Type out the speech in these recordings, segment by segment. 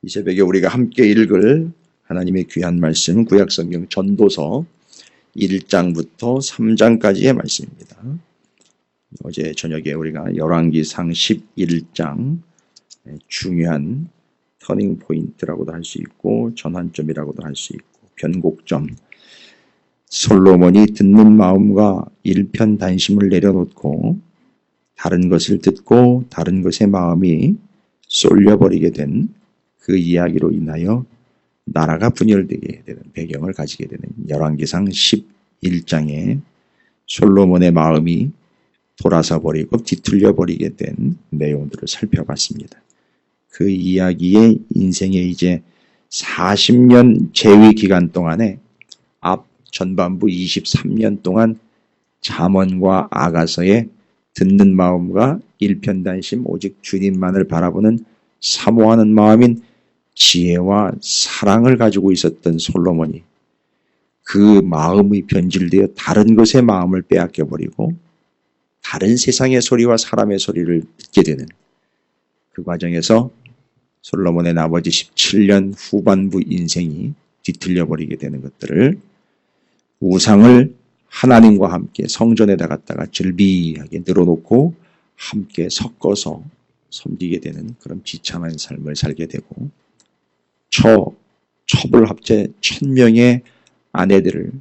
이 새벽에 우리가 함께 읽을 하나님의 귀한 말씀 구약성경 전도서 1장부터 3장까지의 말씀입니다. 어제 저녁에 우리가 열왕기상 11장 중요한 터닝 포인트라고도 할 수 있고 전환점이라고도 할 수 있고 변곡점, 솔로몬이 듣는 마음과 일편단심을 내려놓고 다른 것을 듣고 다른 것의 마음이 쏠려버리게 된 그 이야기로 인하여 나라가 분열되게 되는 배경을 가지게 되는 열왕기상 11장에 솔로몬의 마음이 돌아서 버리고 뒤틀려 버리게 된 내용들을 살펴봤습니다. 그 이야기의 인생의 이제 40년 재위 기간 동안에 앞 전반부 23년 동안 잠언과 아가서의 듣는 마음과 일편단심 오직 주님만을 바라보는 사모하는 마음인 지혜와 사랑을 가지고 있었던 솔로몬이 그 마음이 변질되어 다른 것의 마음을 빼앗겨 버리고 다른 세상의 소리와 사람의 소리를 듣게 되는 그 과정에서 솔로몬의 나머지 17년 후반부 인생이 뒤틀려 버리게 되는 것들을 우상을 하나님과 함께 성전에다 갖다가 즐비하게 늘어놓고 함께 섞어서 섬기게 되는 그런 비참한 삶을 살게 되고 첩을 합쳐 1000명의 아내들을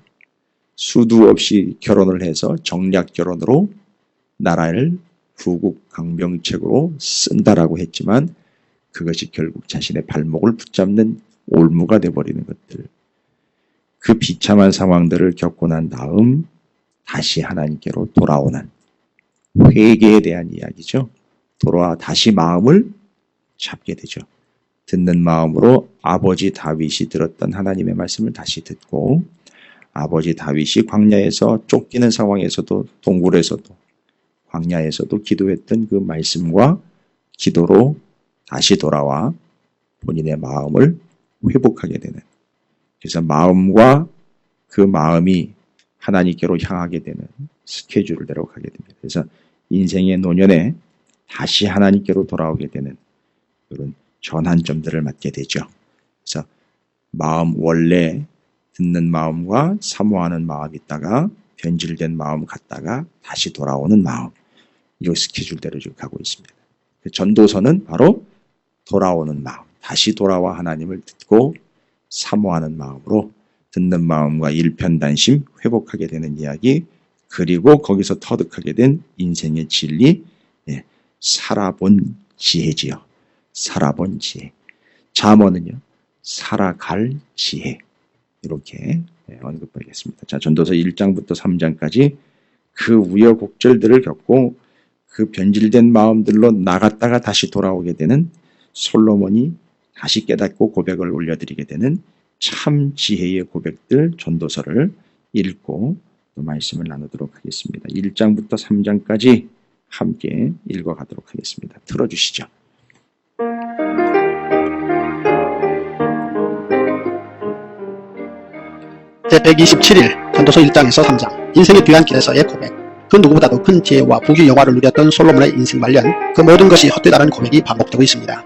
수두 없이 결혼을 해서 정략 결혼으로 나라를 후국 강병책으로 쓴다라고 했지만 그것이 결국 자신의 발목을 붙잡는 올무가 되어버리는 것들, 그 비참한 상황들을 겪고 난 다음 다시 하나님께로 돌아오는 회개에 대한 이야기죠. 돌아와 다시 마음을 잡게 되죠. 듣는 마음으로 아버지 다윗이 들었던 하나님의 말씀을 다시 듣고 아버지 다윗이 광야에서 쫓기는 상황에서도 동굴에서도 광야에서도 기도했던 그 말씀과 기도로 다시 돌아와 본인의 마음을 회복하게 되는, 그래서 마음과 그 마음이 하나님께로 향하게 되는 스케줄을 내려가게 됩니다. 그래서 인생의 노년에 다시 하나님께로 돌아오게 되는 그런 전환점들을 맞게 되죠. 그래서 마음, 원래 듣는 마음과 사모하는 마음이 있다가 변질된 마음 갔다가 다시 돌아오는 마음, 이 스케줄대로 지금 가고 있습니다. 전도서는 바로 돌아오는 마음, 다시 돌아와 하나님을 듣고 사모하는 마음으로 듣는 마음과 일편단심 회복하게 되는 이야기, 그리고 거기서 터득하게 된 인생의 진리, 살아본 지혜지요. 살아본 지혜. 잠언은요, 살아갈 지혜. 이렇게 언급하겠습니다. 자, 전도서 1장부터 3장까지 그 우여곡절들을 겪고 그 변질된 마음들로 나갔다가 다시 돌아오게 되는 솔로몬이 다시 깨닫고 고백을 올려드리게 되는 참 지혜의 고백들 전도서를 읽고 또 말씀을 나누도록 하겠습니다. 1장부터 3장까지 함께 읽어가도록 하겠습니다. 틀어주시죠. 제127일 전도서 1장에서 3장 인생의 귀한 길에서의 고백. 그 누구보다도 큰 지혜와 부귀 영화를 누렸던 솔로몬의 인생 말년, 그 모든 것이 헛되다는 고백이 반복되고 있습니다.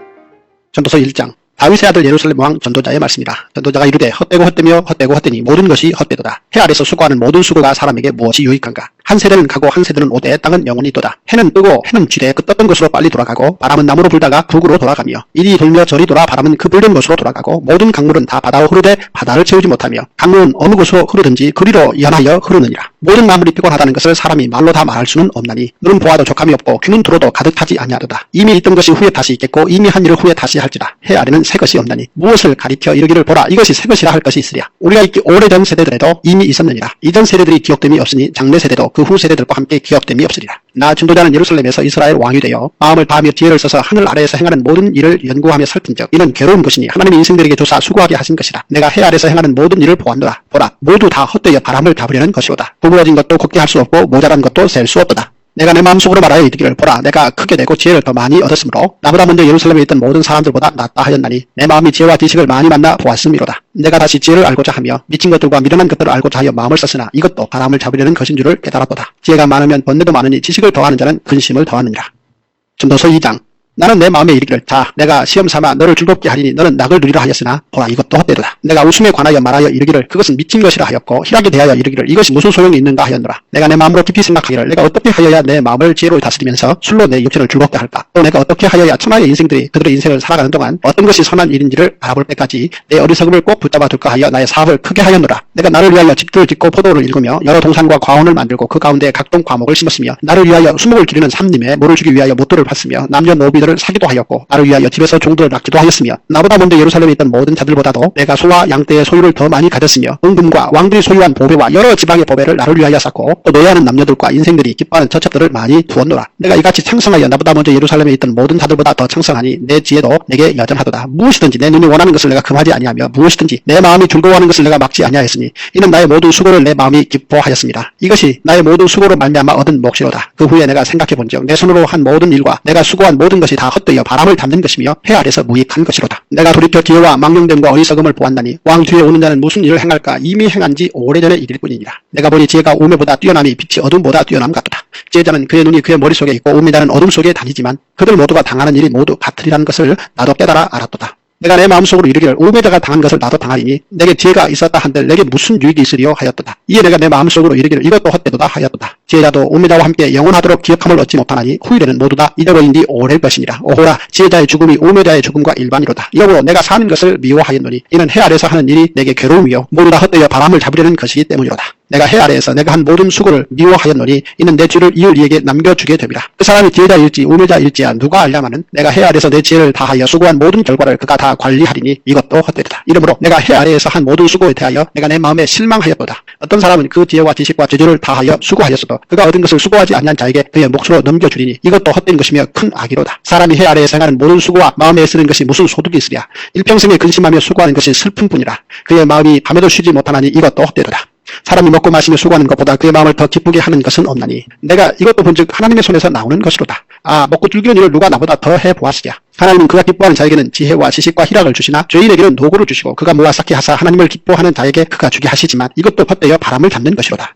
전도서 1장 다윗의 아들 예루살렘 왕 전도자의 말씀이다. 전도자가 이르되 헛되고 헛되며 헛되고 헛되니 모든 것이 헛되도다. 해 아래서 수고하는 모든 수고가 사람에게 무엇이 유익한가? 한 세대는 가고 한 세대는 오되 땅은 영원히 있도다. 해는 뜨고 해는 쥐되 그 떴던 곳으로 빨리 돌아가고 바람은 남으로 불다가 북으로 돌아가며 이리 돌며 저리 돌아 바람은 그 불던 곳으로 돌아가고 모든 강물은 다 바다로 흐르되 바다를 채우지 못하며 강물은 어느 곳으로 흐르든지 그리로 연하여 흐르느니라. 모든 만물이 피곤하다는 것을 사람이 말로 다 말할 수는 없나니 눈은 보아도 족함이 없고 귀는 들어도 가득하지 아니하도다. 이미 있던 것이 후에 다시 있겠고 이미 한 일을 후에 다시 할지라. 해 아래는 새 것이 없나니 무엇을 가리켜 이르기를 보라 이것이 새 것이라 할 것이 있으랴. 우리가 있기 오래전 세대들에도 이미 있었느니라. 이전 세대들이 기억됨이 없으니 장래 세대도 그 후 세대들과 함께 기억됨이 없으리라. 나 전도자는 예루살렘에서 이스라엘 왕이 되어 마음을 다하며 지혜를 써서 하늘 아래에서 행하는 모든 일을 연구하며 살핀적 이는 괴로운 것이니 하나님의 인생들에게 주사 수고하게 하신 것이라. 내가 해 아래에서 행하는 모든 일을 보았노라. 보라 모두 다 헛되어 바람을 잡으려는 것이오다. 구부러진 것도 곱게 할 수 없고 모자란 것도 셀 수 없도다. 내가 내 마음속으로 말하여 이르기를 보라 내가 크게 되고 지혜를 더 많이 얻었으므로 나보다 먼저 예루살렘에 있던 모든 사람들보다 낫다 하였나니 내 마음이 지혜와 지식을 많이 만나 보았음이로다. 내가 다시 지혜를 알고자 하며 미친 것들과 미련한 것들을 알고자 하여 마음을 썼으나 이것도 바람을 잡으려는 것인 줄을 깨달았도다. 지혜가 많으면 번뇌도 많으니 지식을 더하는 자는 근심을 더하느니라. 전도서 2장 나는 내 마음에 이르기를 자 내가 시험 삼아 너를 즐겁게 하리니 너는 낙을 누리라 하였으나 보라 이것도 헛되도다. 내가 웃음에 관하여 말하여 이르기를 그것은 미친 것이라 하였고 희락에 대하여 이르기를 이것이 무슨 소용이 있는가 하였노라. 내가 내 마음으로 깊이 생각하기를 내가 어떻게 하여야 내 마음을 지혜로 다스리면서 술로 내 육체를 즐겁게 할까. 또 내가 어떻게 하여야 천하의 인생들이 그들의 인생을 살아가는 동안 어떤 것이 선한 일인지를 알아볼 때까지 내 어리석음을 꼭 붙잡아 둘까 하여 나의 사업을 크게 하였노라. 내가 나를 위하여 집들을 짓고 포도를 일구며 여러 동산과 과원을 만들고 그 가운데 각종 과목을 심었으며 나를 위하여 수목을 기르는 삼림에 모를 주기 위하여 못들을 팠으며 남녀노비들을 사기도 하였고 나를 위하여 집에서 종들을 낳기도 하였으며 나보다 먼저 예루살렘에 있던 모든 자들보다도 내가 소와 양떼의 소유를 더 많이 가졌으며 은금과 왕들이 소유한 보배와 여러 지방의 보배를 나를 위하여 쌓고 또 노예하는 남녀들과 인생들이 기뻐하는 처첩들을 많이 두었노라. 내가 이같이 창성하여 나보다 먼저 예루살렘에 있던 모든 자들보다 더 창성하니 내 지혜도 내게 여전하도다. 무엇이든지 내 눈이 원하는 것을 내가 금하지 아니하며 무엇이든지 내 마음이 즐거워하는 것을 내가 막지 아니하였으니 이는 나의 모든 수고를 내 마음이 기뻐하였습니다. 이것이 나의 모든 수고로 말미암아 얻은 몫이로다. 그 후에 내가 생각해 본즉 내 손으로 한 모든 일과 내가 수고한 모든 것이 다 헛되어 바람을 담는 것이며 해 아래서 무익한 것이로다. 내가 돌이켜 기회와 망령됨과 어리석음을 보았나니 왕 뒤에 오는 자는 무슨 일을 행할까 이미 행한 지 오래전의 일일 뿐이니라. 내가 보니 지혜가 우매보다 뛰어남이 빛이 어둠보다 뛰어남 같도다. 지혜자는 그의 눈이 그의 머릿속에 있고 우매자는 어둠 속에 다니지만 그들 모두가 당하는 일이 모두 같으리라는 것을 나도 깨달아 알았도다. 내가 내 마음속으로 이르기를 우매자가 당한 것을 나도 당하리니 내게 지혜가 있었다 한들 내게 무슨 유익이 있으리요 하였도다. 이에 내가 내 마음속으로 이르기를 이것도 헛되도다 하였도다. 지혜자도 우매자와 함께 영원하도록 기억함을 얻지 못하나니 후일에는 모두 다 잊어버린뒤 오래일 것이니라. 오호라 지혜자의 죽음이 우매자의 죽음과 일반이로다. 이러므로 내가 사는 것을 미워하였노니 이는 해 아래서 하는 일이 내게 괴로움이요 모두 다 헛되어 바람을 잡으려는 것이기 때문이로다. 내가 해 아래에서 내가 한 모든 수고를 미워하였노니 이는 내 죄를 이을 이에게 남겨주게 됨이라. 그 사람이 지혜자일지 우매자일지야 누가 알냐마는 내가 해 아래에서 내 지혜를 다하여 수고한 모든 결과를 그가 다 관리하리니 이것도 헛되리다. 이러므로 내가 해 아래에서 한 모든 수고에 대하여 내가 내 마음에 실망하였도다. 어떤 사람은 그 지혜와 지식과 재주를 다하여 수고하였어도 그가 얻은 것을 수고하지 아니한 자에게 그의 몫으로 넘겨주리니 이것도 헛된 것이며 큰 악이로다. 사람이 해 아래에서 행하는 모든 수고와 마음에 쓰는 것이 무슨 소득이 있으랴. 일평생에 근심하며 수고하는 것이 슬픔뿐이라. 그의 마음이 밤에도 쉬지 못하나니 이것도 헛되도다. 사람이 먹고 마시며 수고하는 것보다 그의 마음을 더 기쁘게 하는 것은 없나니 내가 이것도 본즉 하나님의 손에서 나오는 것이로다. 아 먹고 즐기는 일을 누가 나보다 더 해보았으랴. 하나님은 그가 기뻐하는 자에게는 지혜와 지식과 희락을 주시나 죄인에게는 노고를 주시고 그가 모아 쌓게 하사 하나님을 기뻐하는 자에게 그가 주게 하시지만 이것도 헛되어 바람을 잡는 것이로다.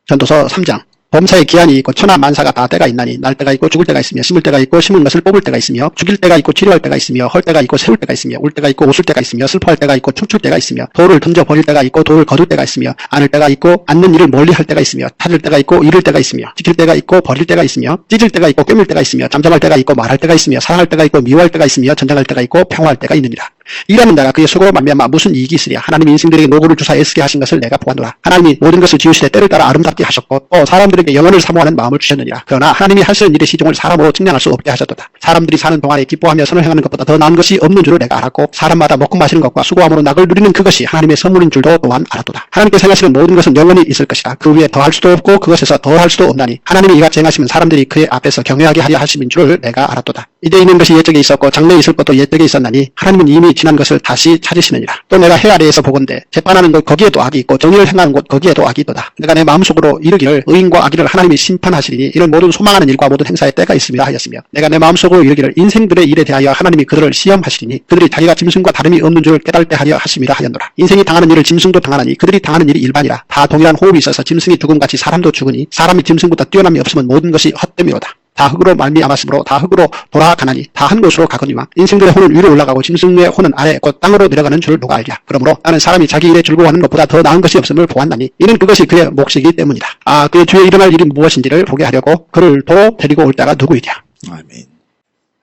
전도서 3장 범사에 기한이 있고 천하 만사가 다 때가 있나니 날 때가 있고 죽을 때가 있으며 심을 때가 있고 심은 것을 뽑을 때가 있으며 죽일 때가 있고 치료할 때가 있으며 헐 때가 있고 세울 때가 있으며 울 때가 있고 웃을 때가 있으며 슬퍼할 때가 있고 춤출 때가 있으며 돌을 던져 버릴 때가 있고 돌을 거둘 때가 있으며 안을 때가 있고 앉는 일을 멀리 할 때가 있으며 찾을 때가 있고 잃을 때가 있으며 지킬 때가 있고 버릴 때가 있으며 찢을 때가 있고 꿰밀 때가 있으며 잠잠할 때가 있고 말할 때가 있으며 사랑할 때가 있고 미워할 때가 있으며 전쟁할 때가 있고 평화할 때가 있느니라. 이라는 자가 그의 수고로 말미암아 무슨 이익이 있으랴. 하나님이 인생들에게 노고를 주사 애쓰게 하신 것을 내가 보았노라. 하나님이 모든 것을 지으시되 때를 따라 아름답게 하셨고 또 사람들에게 영혼을 사모하는 마음을 주셨느니라. 그러나 하나님이 하시는 일의 시종을 사람으로 측량할 수 없게 하셨도다. 사람들이 사는 동안에 기뻐하며 선을 행하는 것보다 더 나은 것이 없는 줄을 내가 알았고 사람마다 먹고 마시는 것과 수고함으로 낙을 누리는 그것이 하나님의 선물인 줄도 또한 알았도다. 하나님께서 행하시는 모든 것은 영원히 있을 것이다. 그 위에 더할 수도 없고 그것에서 더할 수도 없나니 하나님이 이같이 행하시면 사람들이 그의 앞에서 경외하게 하려 하심인 줄을 내가 알았도다. 이제 있는 것이 옛적에 있었고 장래에 있을 것도 옛적에 있었나니 하나님은 이미 지난 것을 다시 찾으시느니라. 또 내가 해 아래에서 보건대 재판하는 것 거기에도 악이 있고 정의를 행하는 곳 거기에도 악이 있도다. 내가 내 마음속으로 이르기를 의인과 악인을 하나님이 심판하시리니 이는 모든 소망하는 일과 모든 행사에 때가 있음이라 하였으며 내가 내 마음속으로 이르기를 인생들의 일에 대하여 하나님이 그들을 시험하시리니 그들이 자기가 짐승과 다름이 없는 줄을 깨달게 하려 하심이라 하였노라. 인생이 당하는 일을 짐승도 당하나니 그들이 당하는 일이 일반이라. 다 동일한 호흡이 있어서 짐승이 죽음같이 사람도 죽으니 사람이 짐승보다 뛰어남이 없으면 모든 것이 헛됨이로다. 다 흙으로 말미암았으므로 다 흙으로 돌아가나니 다 한 곳으로 가거니와 인생들의 혼은 위로 올라가고 짐승의 혼은 아래 곧 땅으로 내려가는 줄 누가 알랴. 그러므로 나는 사람이 자기 일에 즐거워하는 것보다 더 나은 것이 없음을 보았나니 이는 그것이 그의 몫이기 때문이다. 아 그의 뒤에 일어날 일이 무엇인지를 보게 하려고 그를 도 데리고 올 자가 누구이랴. 아멘.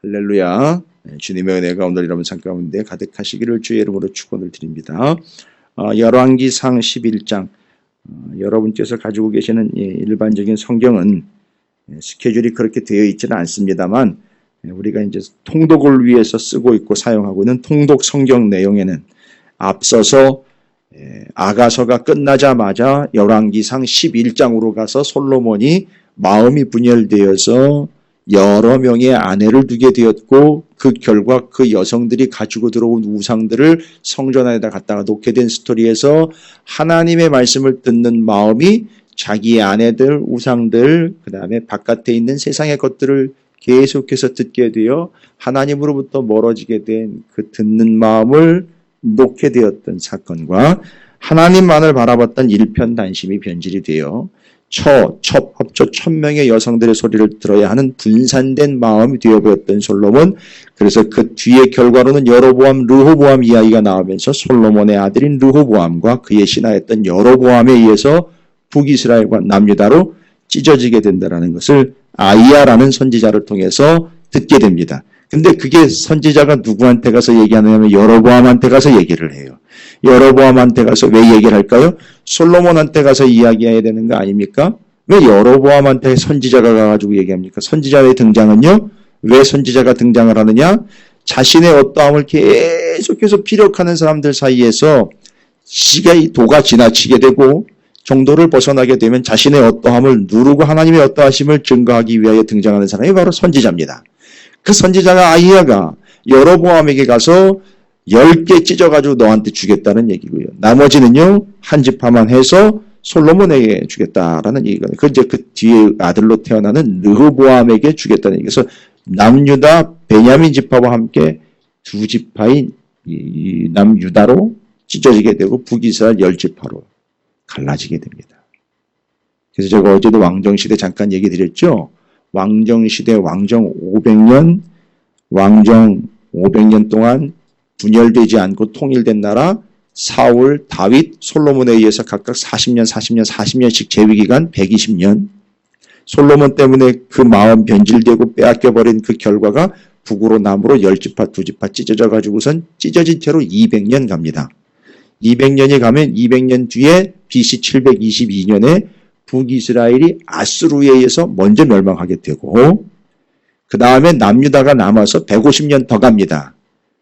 할렐루야. 주님의 은혜가 오늘 여러분 삶 가운데 가득하시기를 주의 이름으로 축원을 드립니다. 열왕기상 11장 여러분께서 가지고 계시는 일반적인 성경은 스케줄이 그렇게 되어 있지는 않습니다만 우리가 이제 통독을 위해서 쓰고 있고 사용하고 있는 통독 성경 내용에는 앞서서 아가서가 끝나자마자 열왕기상 11장으로 가서 솔로몬이 마음이 분열되어서 여러 명의 아내를 두게 되었고 그 결과 그 여성들이 가지고 들어온 우상들을 성전 안에다 갖다가 놓게 된 스토리에서 하나님의 말씀을 듣는 마음이 자기의 아내들, 우상들, 그 다음에 바깥에 있는 세상의 것들을 계속해서 듣게 되어 하나님으로부터 멀어지게 된 그 듣는 마음을 놓게 되었던 사건과 하나님만을 바라봤던 일편단심이 변질이 되어 첩, 합쳐 1000명의 여성들의 소리를 들어야 하는 분산된 마음이 되어 보였던 솔로몬. 그래서 그 뒤의 결과로는 여로보암, 르호보암 이야기가 나오면서 솔로몬의 아들인 르호보암과 그의 신하였던 여로보암에 의해서 북이스라엘과 남유다로 찢어지게 된다는 것을 아이야라는 선지자를 통해서 듣게 됩니다. 근데 그게 선지자가 누구한테 가서 얘기하냐면 여로보암한테 가서 얘기를 해요. 여로보암한테 가서 왜 얘기를 할까요? 솔로몬한테 가서 이야기해야 되는 거 아닙니까? 왜 여로보암한테 선지자가 가가지고 얘기합니까? 선지자의 등장은요, 왜 선지자가 등장을 하느냐? 자신의 어떠함을 계속해서 피력하는 사람들 사이에서 도가 지나치게 되고 정도를 벗어나게 되면 자신의 어떠함을 누르고 하나님의 어떠하심을 증거하기 위하여 등장하는 사람이 바로 선지자입니다. 그 선지자가 아이야가 여로보암에게 가서 10개 찢어가지고 너한테 주겠다는 얘기고요. 나머지는요, 한 지파만 해서 솔로몬에게 주겠다라는 얘기가. 그 뒤에 아들로 태어나는 르호보암에게 주겠다는 얘기. 그래서 남유다, 베냐민 지파와 함께 두 지파인 이 남유다로 찢어지게 되고 북이스라엘 10지파로 갈라지게 됩니다. 그래서 제가 어제도 왕정시대 잠깐 얘기 드렸죠. 왕정시대 왕정 500년, 왕정 500년 동안 분열되지 않고 통일된 나라, 사울, 다윗, 솔로몬에 의해서 각각 40년씩 재위기간 120년. 솔로몬 때문에 그 마음 변질되고 빼앗겨버린 그 결과가 북으로 남으로 10지파, 2지파 찢어져 가지고선 찢어진 채로 200년 갑니다. 200년이 가면 200년 뒤에 BC 722년에 북이스라엘이 아수르에 의해서 먼저 멸망하게 되고 그 다음에 남유다가 남아서 150년 더 갑니다.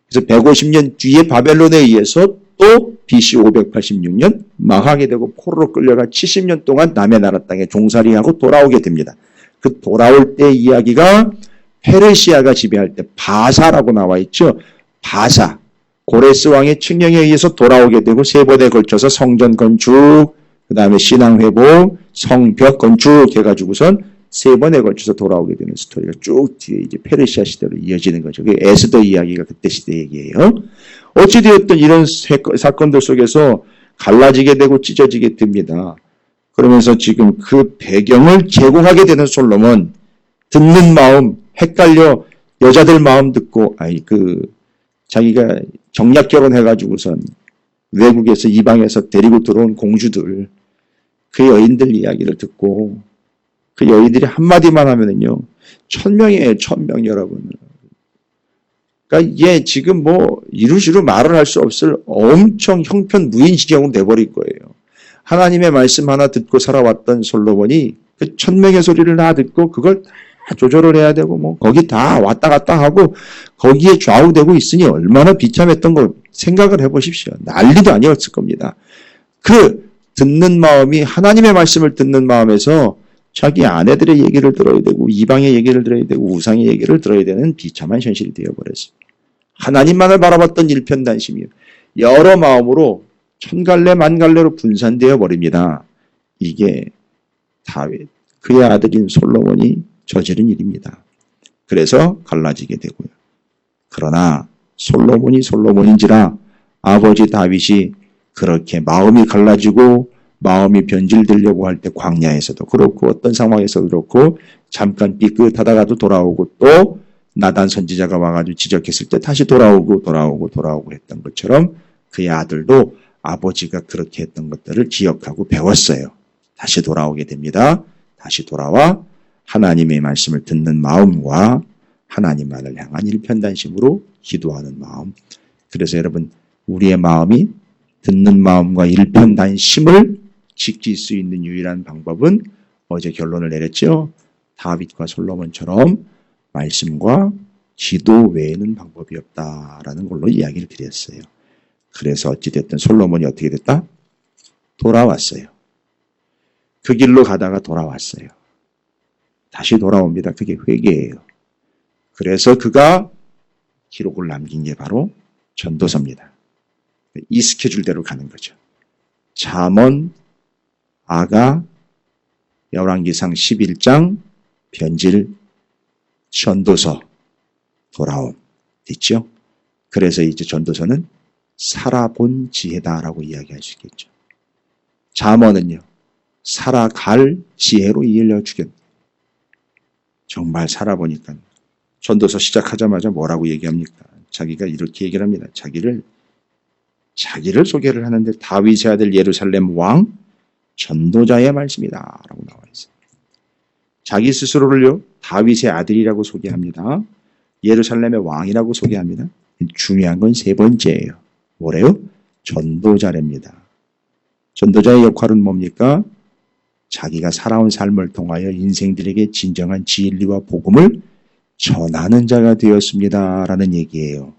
그래서 150년 뒤에 바벨론에 의해서 또 BC 586년 망하게 되고 포로로 끌려가 70년 동안 남의 나라 땅에 종살이하고 돌아오게 됩니다. 그 돌아올 때 이야기가 페르시아가 지배할 때 바사라고 나와 있죠. 바사. 고레스 왕의 칙령에 의해서 돌아오게 되고 3번에 걸쳐서 성전 건축, 그 다음에 신앙 회복, 성벽 건축 해가지고선 3번에 걸쳐서 돌아오게 되는 스토리가 쭉 뒤에 이제 페르시아 시대로 이어지는 거죠. 그게 에스더 이야기가 그때 시대 얘기예요. 어찌되었든 이런 사건들 속에서 갈라지게 되고 찢어지게 됩니다. 그러면서 지금 그 배경을 제공하게 되는 솔로몬, 듣는 마음, 헷갈려 여자들 마음 듣고, 자기가 정략 결혼해가지고선 외국에서 이방에서 데리고 들어온 공주들, 그 여인들 이야기를 듣고, 그 여인들이 한마디만 하면은요, 1000명이에요, 1000명 여러분. 그러니까 이게 지금 뭐 이루시루 말을 할 수 없을 엄청 형편무인지경으로 돼버릴 거예요. 하나님의 말씀 하나 듣고 살아왔던 솔로몬이 그 1000명의 소리를 다 듣고 그걸 다 조절을 해야 되고 뭐 거기 다 왔다 갔다 하고 거기에 좌우되고 있으니 얼마나 비참했던 걸 생각을 해보십시오. 난리도 아니었을 겁니다. 그 듣는 마음이 하나님의 말씀을 듣는 마음에서 자기 아내들의 얘기를 들어야 되고 이방의 얘기를 들어야 되고 우상의 얘기를 들어야 되는 비참한 현실이 되어버렸어요. 하나님만을 바라봤던 일편단심이에요. 여러 마음으로 천갈래 만갈래로 분산되어 버립니다. 이게 다윗, 그의 아들인 솔로몬이 저지른 일입니다. 그래서 갈라지게 되고요. 그러나 솔로몬이 솔로몬인지라 아버지 다윗이 그렇게 마음이 갈라지고 마음이 변질되려고 할 때 광야에서도 그렇고 어떤 상황에서도 그렇고 잠깐 삐끗하다가도 돌아오고 또 나단 선지자가 와가지고 지적했을 때 다시 돌아오고 했던 것처럼 그의 아들도 아버지가 그렇게 했던 것들을 기억하고 배웠어요. 다시 돌아오게 됩니다. 다시 돌아와 하나님의 말씀을 듣는 마음과 하나님만을 향한 일편단심으로 기도하는 마음. 그래서 여러분 우리의 마음이 듣는 마음과 일편단심을 지킬 수 있는 유일한 방법은 어제 결론을 내렸죠. 다윗과 솔로몬처럼 말씀과 기도 외에는 방법이 없다라는 걸로 이야기를 드렸어요. 그래서 어찌됐든 솔로몬이 어떻게 됐다? 돌아왔어요. 그 길로 가다가 돌아왔어요. 다시 돌아옵니다. 그게 회개예요. 그래서 그가 기록을 남긴 게 바로 전도서입니다. 이 스케줄대로 가는 거죠. 잠언, 아가, 열왕기상 11장, 변질, 전도서, 돌아옴 됐죠? 그래서 이제 전도서는 살아본 지혜다라고 이야기할 수 있겠죠. 잠언은요. 살아갈 지혜로 일러 주겠. 정말 살아보니까 전도서 시작하자마자 뭐라고 얘기합니까? 자기가 이렇게 얘기를 합니다. 자기를 소개를 하는데 다윗의 아들 예루살렘 왕 전도자의 말씀이다 라고 나와 있어요. 자기 스스로를요 다윗의 아들이라고 소개합니다. 예루살렘의 왕이라고 소개합니다. 중요한 건 세 번째예요. 뭐래요? 전도자랍니다. 전도자의 역할은 뭡니까? 자기가 살아온 삶을 통하여 인생들에게 진정한 진리와 복음을 전하는 자가 되었습니다 라는 얘기예요.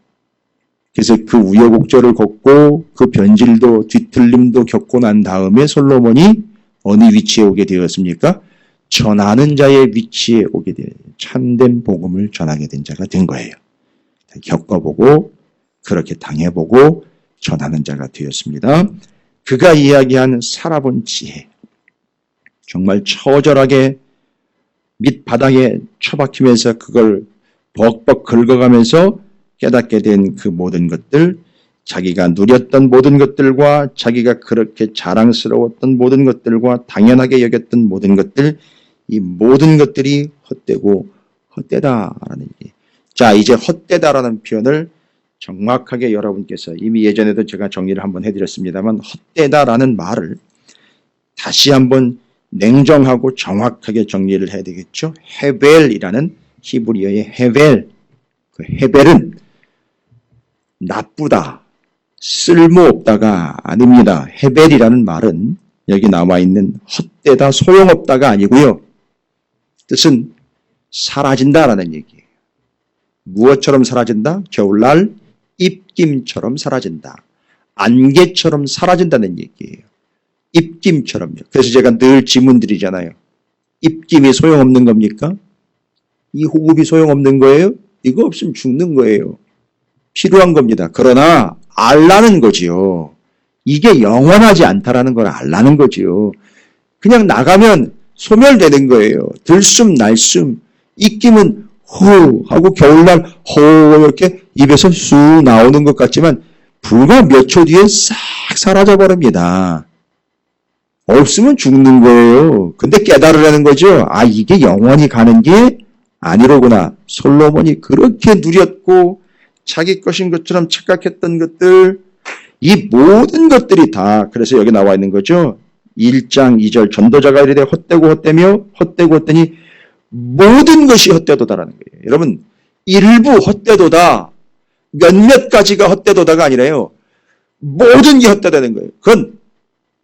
그래서 그 우여곡절을 겪고 그 변질도 뒤틀림도 겪고 난 다음에 솔로몬이 어느 위치에 오게 되었습니까? 전하는 자의 위치에 오게 되어요. 참된 복음을 전하게 된 자가 된 거예요. 겪어보고 그렇게 당해보고 전하는 자가 되었습니다. 그가 이야기한 살아본 지혜, 정말 처절하게 밑바닥에 처박히면서 그걸 벅벅 긁어가면서 깨닫게 된 그 모든 것들, 자기가 누렸던 모든 것들과 자기가 그렇게 자랑스러웠던 모든 것들과 당연하게 여겼던 모든 것들, 이 모든 것들이 헛되고 헛되다라는 얘기. 자, 이제 헛되다라는 표현을 정확하게 여러분께서 이미 예전에도 제가 정리를 한번 해드렸습니다만 헛되다라는 말을 다시 한번 냉정하고 정확하게 정리를 해야 되겠죠. 헤벨이라는 히브리어의 헤벨, 그 헤벨은 나쁘다, 쓸모없다가 아닙니다. 헤벨이라는 말은 여기 나와 있는 헛되다, 소용없다가 아니고요. 뜻은 사라진다라는 얘기예요. 무엇처럼 사라진다? 겨울날 입김처럼 사라진다. 안개처럼 사라진다는 얘기예요. 입김처럼요. 그래서 제가 늘 질문 드리잖아요. 입김이 소용없는 겁니까? 이 호흡이 소용없는 거예요? 이거 없으면 죽는 거예요. 필요한 겁니다. 그러나 알라는 거지요. 이게 영원하지 않다라는 걸 알라는 거지요. 그냥 나가면 소멸되는 거예요. 들숨 날숨. 입김은 후 하고 겨울날 호 이렇게 입에서 쑥 나오는 것 같지만 불과 몇 초 뒤에 싹 사라져 버립니다. 없으면 죽는 거예요. 근데 깨달으라는 거죠. 아, 이게 영원히 가는 게 아니로구나. 솔로몬이 그렇게 누렸고 자기 것인 것처럼 착각했던 것들, 이 모든 것들이 다, 그래서 여기 나와 있는 거죠. 1장 2절 전도자가 이르되 헛되고 헛되며 헛되고 헛되니 모든 것이 헛되도다라는 거예요. 여러분, 일부 헛되도다, 몇몇 가지가 헛되도다가 아니라요. 모든 게 헛되다는 거예요. 그건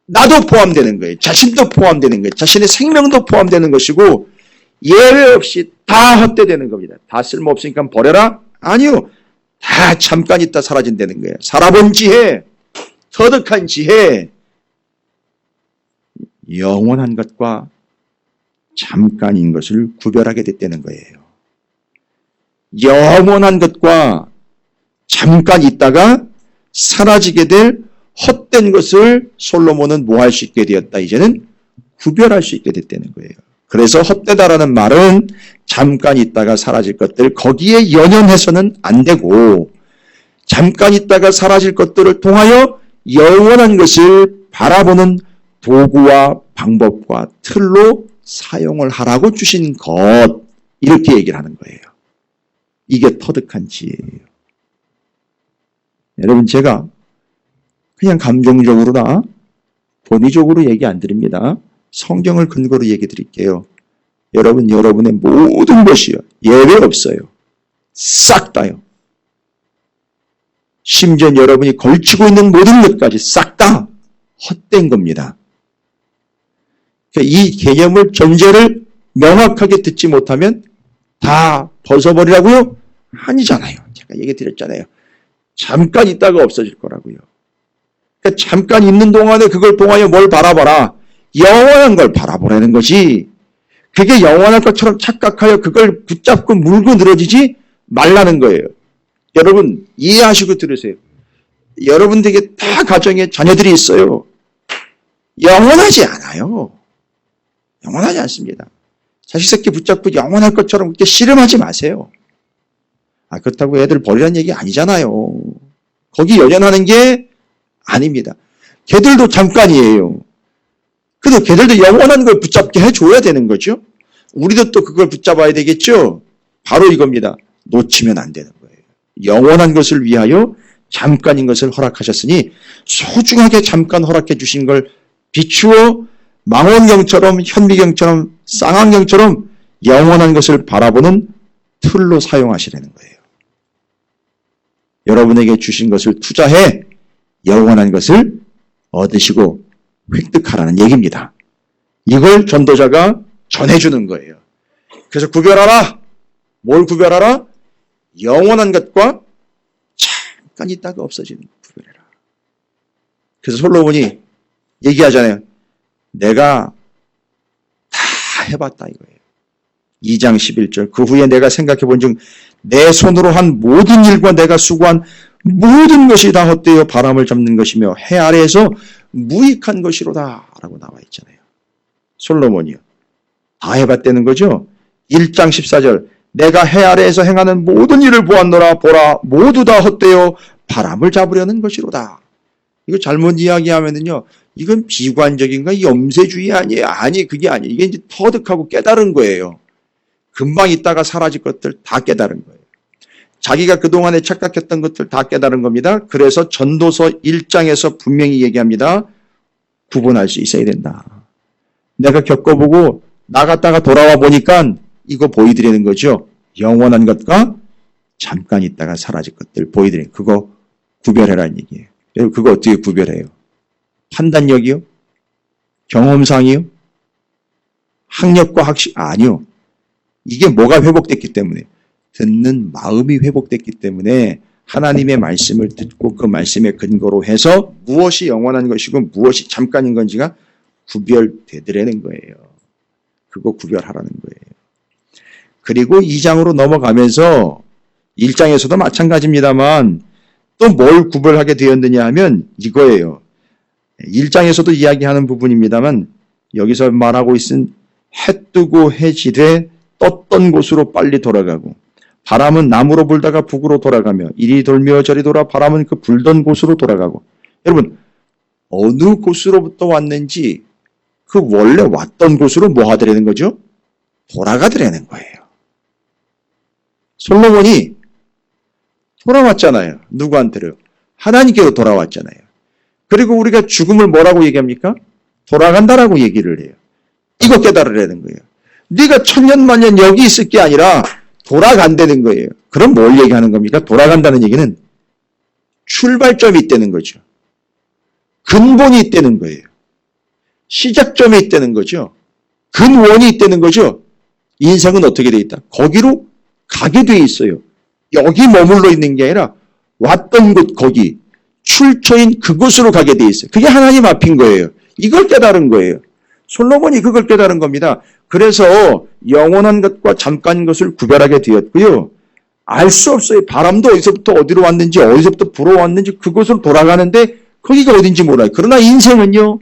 나도 포함되는 거예요. 자신도 포함되는 거예요. 자신의 생명도 포함되는 것이고 예외 없이 다 헛되되는 겁니다. 다 쓸모없으니까 버려라? 아니요. 다 잠깐 있다 사라진다는 거예요. 살아본 지혜, 터득한 지혜, 영원한 것과 잠깐인 것을 구별하게 됐다는 거예요. 영원한 것과 잠깐 있다가 사라지게 될 헛된 것을 솔로몬은 뭐 할 수 있게 되었다. 이제는 구별할 수 있게 됐다는 거예요. 그래서 헛되다라는 말은 잠깐 있다가 사라질 것들, 거기에 연연해서는 안 되고 잠깐 있다가 사라질 것들을 통하여 영원한 것을 바라보는 도구와 방법과 틀로 사용을 하라고 주신 것, 이렇게 얘기를 하는 거예요. 이게 터득한 지혜예요. 여러분, 제가 그냥 감정적으로나 본의적으로 얘기 안 드립니다. 성경을 근거로 얘기 드릴게요. 여러분, 여러분의 모든 것이요. 예외 없어요. 싹 다요. 심지어 여러분이 걸치고 있는 모든 것까지 싹 다 헛된 겁니다. 이 개념을 전제를 명확하게 듣지 못하면 다 벗어버리라고요? 아니잖아요. 제가 얘기 드렸잖아요. 잠깐 있다가 없어질 거라고요. 그러니까 잠깐 있는 동안에 그걸 통하여 뭘 바라봐라? 영원한 걸 바라보라는 것이, 그게 영원할 것처럼 착각하여 그걸 붙잡고 물고 늘어지지 말라는 거예요. 여러분 이해하시고 들으세요. 여러분들에게 다 가정에 자녀들이 있어요. 영원하지 않아요. 영원하지 않습니다. 자식 새끼 붙잡고 영원할 것처럼 그렇게 씨름하지 마세요. 아, 그렇다고 애들 버리라는 얘기 아니잖아요. 거기 연연하는 게 아닙니다. 걔들도 잠깐이에요. 그래도 걔들도 영원한 걸 붙잡게 해줘야 되는 거죠. 우리도 또 그걸 붙잡아야 되겠죠. 바로 이겁니다. 놓치면 안 되는 거예요. 영원한 것을 위하여 잠깐인 것을 허락하셨으니 소중하게 잠깐 허락해 주신 걸 비추어 망원경처럼 현미경처럼 쌍안경처럼 영원한 것을 바라보는 툴로 사용하시라는 거예요. 여러분에게 주신 것을 투자해 영원한 것을 얻으시고 획득하라는 얘기입니다. 이걸 전도자가 전해주는 거예요. 그래서 구별하라. 뭘 구별하라? 영원한 것과 잠깐 있다가 없어지는 것 구별해라. 그래서 솔로몬이 얘기하잖아요. 내가 다 해봤다 이거예요. 2장 11절. 그 후에 내가 생각해 본 중 내 손으로 한 모든 일과 내가 수고한 모든 것이 다 헛되어 바람을 잡는 것이며 해 아래에서 무익한 것이로다 라고 나와 있잖아요. 솔로몬이요. 다 해봤다는 거죠. 1장 14절. 내가 해 아래에서 행하는 모든 일을 보았노라. 보라 모두 다 헛되어 바람을 잡으려는 것이로다. 이거 잘못 이야기하면은요. 이건 비관적인가 염세주의 아니에요. 아니 그게 아니에요. 이게 이제 터득하고 깨달은 거예요. 금방 있다가 사라질 것들 다 깨달은 거예요. 자기가 그동안에 착각했던 것들 다 깨달은 겁니다. 그래서 전도서 1장에서 분명히 얘기합니다. 구분할 수 있어야 된다. 내가 겪어보고 나갔다가 돌아와 보니까 이거 보여드리는 거죠. 영원한 것과 잠깐 있다가 사라질 것들 보여드리는 그거 구별해라는 얘기예요. 여러분 그거 어떻게 구별해요? 판단력이요? 경험상이요? 학력과 학식 아니요. 이게 뭐가 회복됐기 때문에 듣는 마음이 회복됐기 때문에 하나님의 말씀을 듣고 그 말씀의 근거로 해서 무엇이 영원한 것이고 무엇이 잠깐인 건지가 구별되더라는 거예요. 그거 구별하라는 거예요. 그리고 2장으로 넘어가면서 1장에서도 마찬가지입니다만 또 뭘 구별하게 되었느냐 하면 이거예요. 1장에서도 이야기하는 부분입니다만 여기서 말하고 있은 해 뜨고 해 지되 떴던 곳으로 빨리 돌아가고 바람은 남으로 불다가 북으로 돌아가며 이리 돌며 저리 돌아 바람은 그 불던 곳으로 돌아가고 여러분 어느 곳으로부터 왔는지 그 원래 왔던 곳으로 뭐 하더라는 거죠? 돌아가더라는 거예요. 솔로몬이 돌아왔잖아요. 누구한테요? 하나님께로 돌아왔잖아요. 그리고 우리가 죽음을 뭐라고 얘기합니까? 돌아간다라고 얘기를 해요. 이거 깨달으라는 거예요. 네가 천년만년 여기 있을 게 아니라 돌아간다는 거예요. 그럼 뭘 얘기하는 겁니까? 돌아간다는 얘기는 출발점이 있다는 거죠. 근본이 있다는 거예요. 시작점이 있다는 거죠. 근원이 있다는 거죠. 인생은 어떻게 돼 있다? 거기로 가게 돼 있어요. 여기 머물러 있는 게 아니라 왔던 곳 거기 출처인 그곳으로 가게 돼 있어요. 그게 하나님 앞인 거예요. 이걸 깨달은 거예요. 솔로몬이 그걸 깨달은 겁니다. 그래서 영원한 것과 잠깐인 것을 구별하게 되었고요. 알 수 없어요. 바람도 어디서부터 어디로 왔는지 어디서부터 불어왔는지 그곳으로 돌아가는데 거기가 어딘지 몰라요. 그러나 인생은요.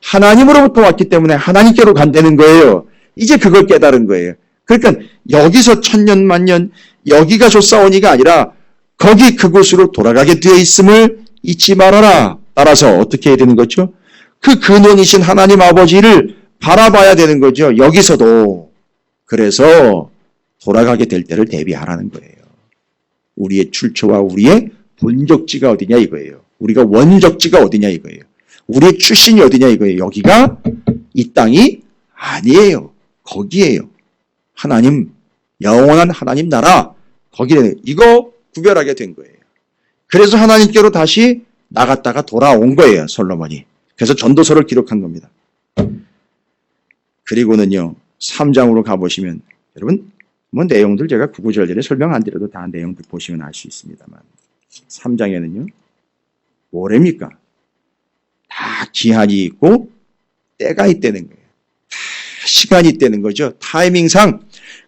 하나님으로부터 왔기 때문에 하나님께로 간다는 거예요. 이제 그걸 깨달은 거예요. 그러니까 여기서 천년만년 여기가 좋사오니가 아니라 거기 그곳으로 돌아가게 되어 있음을 잊지 말아라. 따라서 어떻게 해야 되는 거죠? 그 근원이신 하나님 아버지를 바라봐야 되는 거죠. 여기서도. 그래서 돌아가게 될 때를 대비하라는 거예요. 우리의 출처와 우리의 본적지가 어디냐 이거예요. 우리가 원적지가 어디냐 이거예요. 우리의 출신이 어디냐 이거예요. 여기가 이 땅이 아니에요. 거기에요. 하나님, 영원한 하나님 나라 거기에 이거 구별하게 된 거예요. 그래서 하나님께로 다시 나갔다가 돌아온 거예요. 솔로몬이. 그래서 전도서를 기록한 겁니다. 그리고는요. 3장으로 가보시면 여러분 뭐 내용들 제가 구구절절에 설명 안 드려도 다 내용들 보시면 알 수 있습니다만 3장에는요. 뭐랍니까? 다 기한이 있고 때가 있다는 거예요. 다 시간이 있다는 거죠. 타이밍상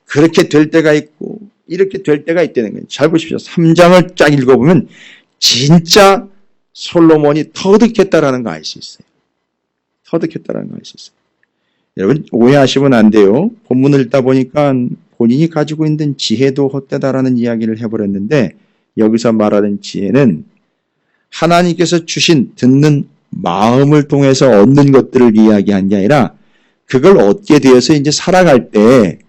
그렇게 될 때가 있고 이렇게 될 때가 있다는 거예요. 잘 보십시오. 3장을 쫙 읽어보면 진짜 솔로몬이 터득했다라는 거 알 수 있어요. 터득했다라는 거 알 수 있어요. 여러분 오해하시면 안 돼요. 본문을 읽다 보니까 본인이 가지고 있는 지혜도 헛되다라는 이야기를 해버렸는데 여기서 말하는 지혜는 하나님께서 주신 듣는 마음을 통해서 얻는 것들을 이야기한 게 아니라 그걸 얻게 되어서 이제 살아갈 때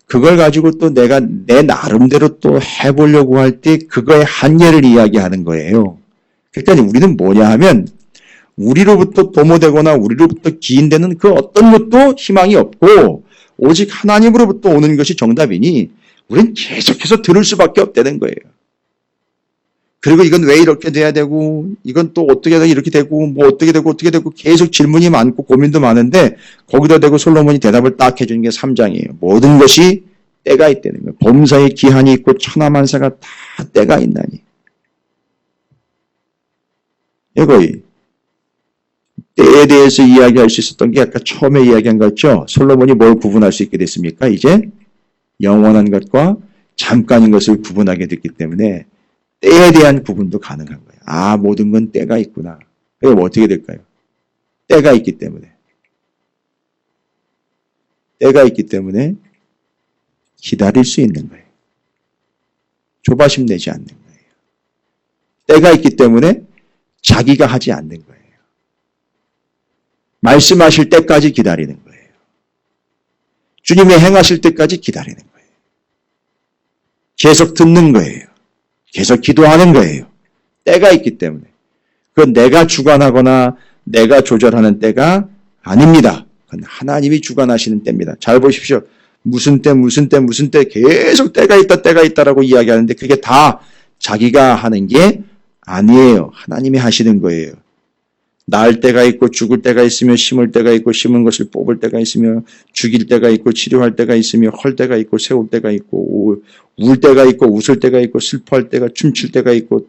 그걸 가지고 또 내가 내 나름대로 또 해보려고 할 때 그거의 한계를 이야기하는 거예요. 그러니까 우리는 뭐냐 하면 우리로부터 도모되거나 우리로부터 기인되는 그 어떤 것도 희망이 없고 오직 하나님으로부터 오는 것이 정답이니 우리는 계속해서 들을 수밖에 없다는 거예요. 그리고 이건 왜 이렇게 돼야 되고 이건 또 어떻게 해서 이렇게 되고 뭐 어떻게 되고 계속 질문이 많고 고민도 많은데 거기다 대고 솔로몬이 대답을 딱 해주는 게 3장이에요. 모든 것이 때가 있다는 거예요. 범사에 기한이 있고 천하만사가 다 때가 있나니. 이거이 때에 대해서 이야기할 수 있었던 게 아까 처음에 이야기한 것 같죠. 솔로몬이 뭘 구분할 수 있게 됐습니까? 이제 영원한 것과 잠깐인 것을 구분하게 됐기 때문에 때에 대한 구분도 가능한 거예요. 아, 모든 건 때가 있구나. 그럼 어떻게 될까요? 때가 있기 때문에. 때가 있기 때문에 기다릴 수 있는 거예요. 조바심 내지 않는 거예요. 때가 있기 때문에 자기가 하지 않는 거예요. 말씀하실 때까지 기다리는 거예요. 주님이 행하실 때까지 기다리는 거예요. 계속 듣는 거예요. 계속 기도하는 거예요. 때가 있기 때문에. 그건 내가 주관하거나 내가 조절하는 때가 아닙니다. 그건 하나님이 주관하시는 때입니다. 잘 보십시오. 무슨 때 계속 때가 있다라고 이야기하는데 그게 다 자기가 하는 게 아니에요. 하나님이 하시는 거예요. 날 때가 있고 죽을 때가 있으며 심을 때가 있고 심은 것을 뽑을 때가 있으며 죽일 때가 있고 치료할 때가 있으며 헐 때가 있고 세울 때가 있고 울 때가 있고 웃을 때가 있고 슬퍼할 때가 춤출 때가 있고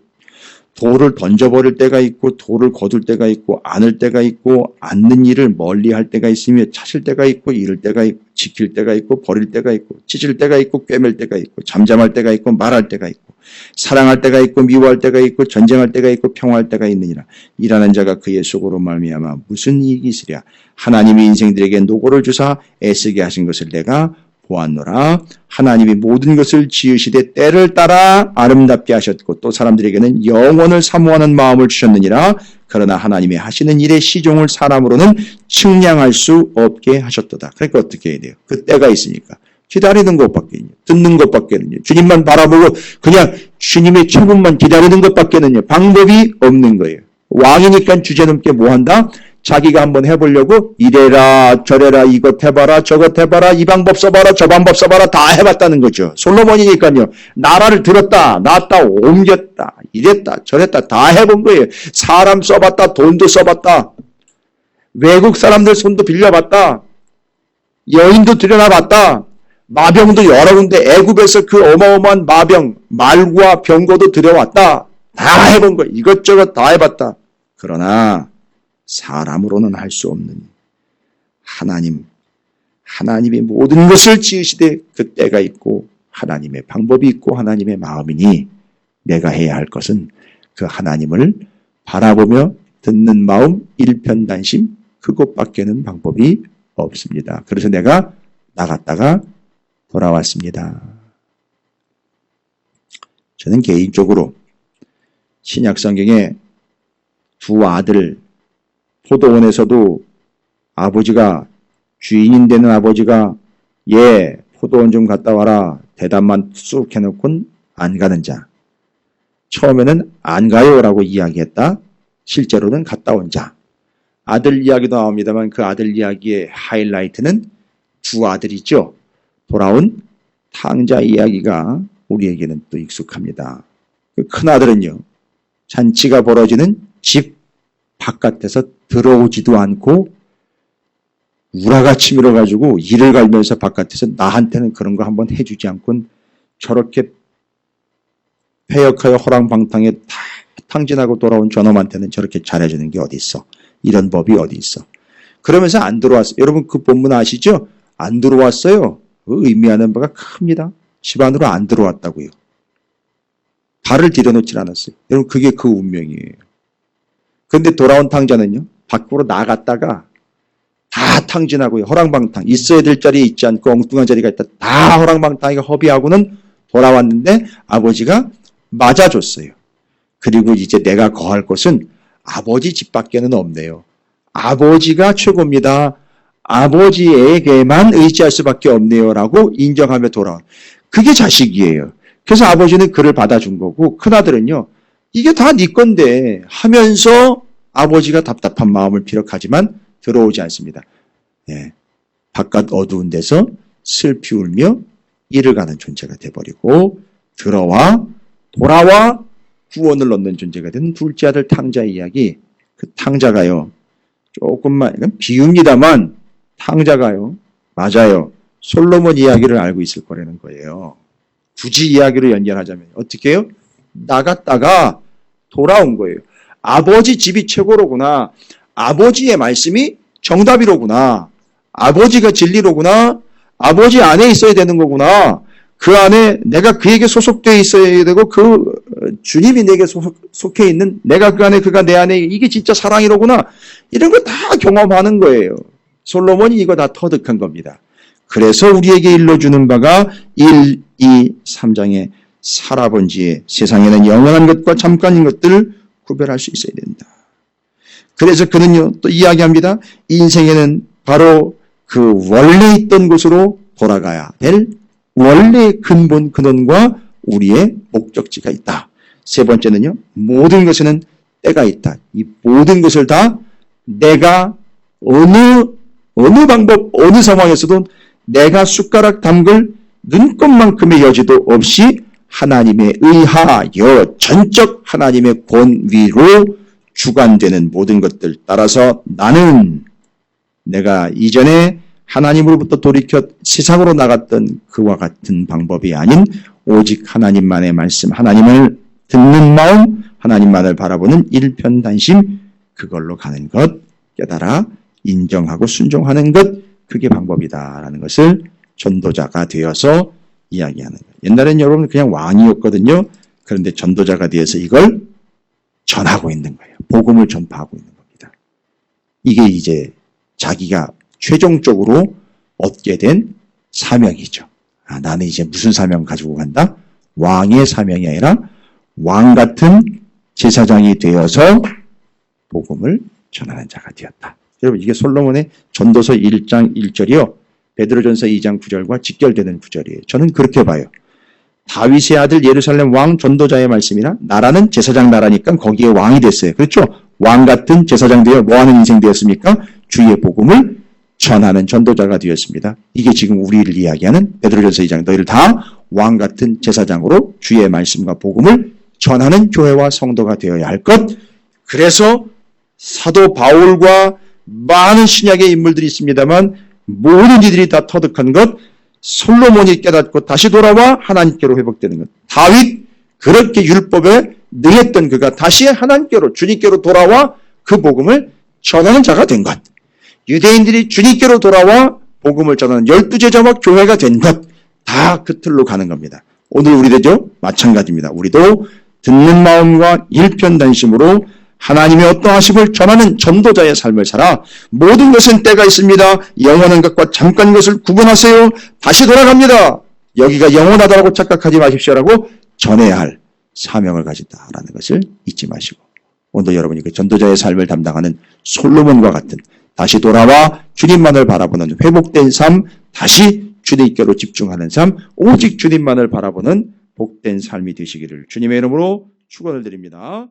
돌을 던져버릴 때가 있고 돌을 거둘 때가 있고 안을 때가 있고 않는 일을 멀리할 때가 있으며 찾을 때가 있고 잃을 때가 있고 지킬 때가 있고 버릴 때가 있고 찢을 때가 있고 꿰맬 때가 있고 잠잠할 때가 있고 말할 때가 있고 사랑할 때가 있고 미워할 때가 있고 전쟁할 때가 있고 평화할 때가 있느니라. 일하는 자가 그의 속으로 말미암아 무슨 이익이 있으랴. 하나님이 인생들에게 노고를 주사 애쓰게 하신 것을 내가 보았노라. 하나님이 모든 것을 지으시되 때를 따라 아름답게 하셨고 또 사람들에게는 영원을 사모하는 마음을 주셨느니라. 그러나 하나님의 하시는 일의 시종을 사람으로는 측량할 수 없게 하셨도다. 그러니까 어떻게 해야 돼요? 그 때가 있으니까. 기다리는 것밖에는요. 듣는 것밖에는요. 주님만 바라보고 그냥 주님의 천국만 기다리는 것밖에는요. 방법이 없는 거예요. 왕이니까 주제넘게 뭐 한다? 자기가 한번 해보려고 이래라 저래라 이것 해봐라 저것 해봐라 이 방법 써봐라 저 방법 써봐라 다 해봤다는 거죠. 솔로몬이니까요. 나라를 들었다 놨다 옮겼다 이랬다 저랬다 다 해본 거예요. 사람 써봤다 돈도 써봤다 외국 사람들 손도 빌려봤다 여인도 들여다봤다 마병도 여러 군데 애굽에서 그 어마어마한 마병 말과 병거도 들여왔다 다 해본 거예요. 이것저것 다 해봤다. 그러나 사람으로는 할 수 없는 하나님이 모든 것을 지으시되 그 때가 있고 하나님의 방법이 있고 하나님의 마음이니 내가 해야 할 것은 그 하나님을 바라보며 듣는 마음 일편단심 그것밖에는 방법이 없습니다. 그래서 내가 나갔다가 돌아왔습니다. 저는 개인적으로 신약성경에 두 아들 포도원에서도 아버지가 주인인 되는 아버지가 포도원 좀 갔다 와라 대답만 쑥 해놓고는 안 가는 자. 처음에는 안 가요라고 이야기했다. 실제로는 갔다 온 자. 아들 이야기도 나옵니다만 그 아들 이야기의 하이라이트는 두 아들이죠. 돌아온 탕자 이야기가 우리에게는 또 익숙합니다. 그 큰 아들은요. 잔치가 벌어지는 집 바깥에서 들어오지도 않고 우라가 치밀어가지고 이를 갈면서 바깥에서 나한테는 그런 거 한번 해주지 않고는 저렇게 폐역하여 호랑방탕에 다 탕진하고 돌아온 저놈한테는 저렇게 잘해주는 게 어디 있어. 이런 법이 어디 있어. 그러면서 안 들어왔어요. 여러분 그 본문 아시죠? 안 들어왔어요. 그 의미하는 바가 큽니다. 집 안으로 안 들어왔다고요. 발을 들여놓질 않았어요. 여러분 그게 그 운명이에요. 그런데 돌아온 탕자는요. 밖으로 나갔다가 다 탕진하고요. 호랑방탕. 있어야 될 자리에 있지 않고 엉뚱한 자리가 있다. 다 호랑방탕이가 허비하고는 돌아왔는데 아버지가 맞아줬어요. 그리고 이제 내가 거할 곳은 아버지 집밖에는 없네요. 아버지가 최고입니다. 아버지에게만 의지할 수밖에 없네요. 라고 인정하며 돌아온. 그게 자식이에요. 그래서 아버지는 그를 받아준 거고 큰아들은요. 이게 다 네 건데 하면서 아버지가 답답한 마음을 피력하지만 들어오지 않습니다. 예, 바깥 어두운 데서 슬피 울며 이를 가는 존재가 돼버리고 돌아와 구원을 얻는 존재가 된 둘째 아들 탕자의 이야기. 그 탕자가요. 조금만 이건 비유입니다만 탕자가요. 맞아요. 솔로몬 이야기를 알고 있을 거라는 거예요. 굳이 이야기로 연결하자면 어떻게 해요? 나갔다가 돌아온 거예요. 아버지 집이 최고로구나. 아버지의 말씀이 정답이로구나. 아버지가 진리로구나. 아버지 안에 있어야 되는 거구나. 그 안에 내가 그에게 소속되어 있어야 되고 그 주님이 내게 속해 있는 내가 그 안에 그가 내 안에 이게 진짜 사랑이로구나. 이런 거 다 경험하는 거예요. 솔로몬이 이거 다 터득한 겁니다. 그래서 우리에게 일러주는 바가 1, 2, 3장에 살아본 지에 세상에는 영원한 것과 잠깐인 것들을 구별할 수 있어야 된다. 그래서 그는요 또 이야기합니다. 인생에는 바로 그 원래 있던 곳으로 돌아가야 될 원래의 근본 근원과 우리의 목적지가 있다. 세 번째는요. 모든 것에는 때가 있다. 이 모든 것을 다 내가 어느 방법 어느 상황에서도 내가 숟가락 담글 눈꼽만큼의 여지도 없이 하나님에 의하여 전적 하나님의 권위로 주관되는 모든 것들 따라서 나는 내가 이전에 하나님으로부터 돌이켜 세상으로 나갔던 그와 같은 방법이 아닌 오직 하나님만의 말씀, 하나님을 듣는 마음, 하나님만을 바라보는 일편단심 그걸로 가는 것 깨달아 인정하고 순종하는 것 그게 방법이다라는 것을 전도자가 되어서 이야기하는 거예요. 옛날엔 여러분 그냥 왕이었거든요. 그런데 전도자가 되어서 이걸 전하고 있는 거예요. 복음을 전파하고 있는 겁니다. 이게 이제 자기가 최종적으로 얻게 된 사명이죠. 나는 이제 무슨 사명 가지고 간다? 왕의 사명이 아니라 왕 같은 제사장이 되어서 복음을 전하는 자가 되었다. 여러분 이게 솔로몬의 전도서 1장 1절이요. 베드로전서 2장 9절과 직결되는 구절이에요. 저는 그렇게 봐요. 다윗의 아들 예루살렘 왕 전도자의 말씀이나 나라는 제사장 나라니까 거기에 왕이 됐어요. 그렇죠? 왕 같은 제사장 되어 뭐하는 인생 되었습니까? 주의 복음을 전하는 전도자가 되었습니다. 이게 지금 우리를 이야기하는 베드로전서 2장 너희를 다 왕 같은 제사장으로 주의 말씀과 복음을 전하는 교회와 성도가 되어야 할 것. 그래서 사도 바울과 많은 신약의 인물들이 있습니다만 모든 이들이 다 터득한 것 솔로몬이 깨닫고 다시 돌아와 하나님께로 회복되는 것. 다윗 그렇게 율법에 능했던 그가 다시 하나님께로 주님께로 돌아와 그 복음을 전하는 자가 된 것. 유대인들이 주님께로 돌아와 복음을 전하는 12제자와 교회가 된 것. 다 그 틀로 가는 겁니다. 오늘 우리들도 마찬가지입니다. 우리도 듣는 마음과 일편단심으로 하나님의 어떠하심을 전하는 전도자의 삶을 살아 모든 것은 때가 있습니다. 영원한 것과 잠깐 것을 구분하세요. 다시 돌아갑니다. 여기가 영원하다고 착각하지 마십시오라고 전해야 할 사명을 가진다라는 것을 잊지 마시고 오늘 여러분이 그 전도자의 삶을 담당하는 솔로몬과 같은 다시 돌아와 주님만을 바라보는 회복된 삶, 다시 주님께로 집중하는 삶, 오직 주님만을 바라보는 복된 삶이 되시기를 주님의 이름으로 축원을 드립니다.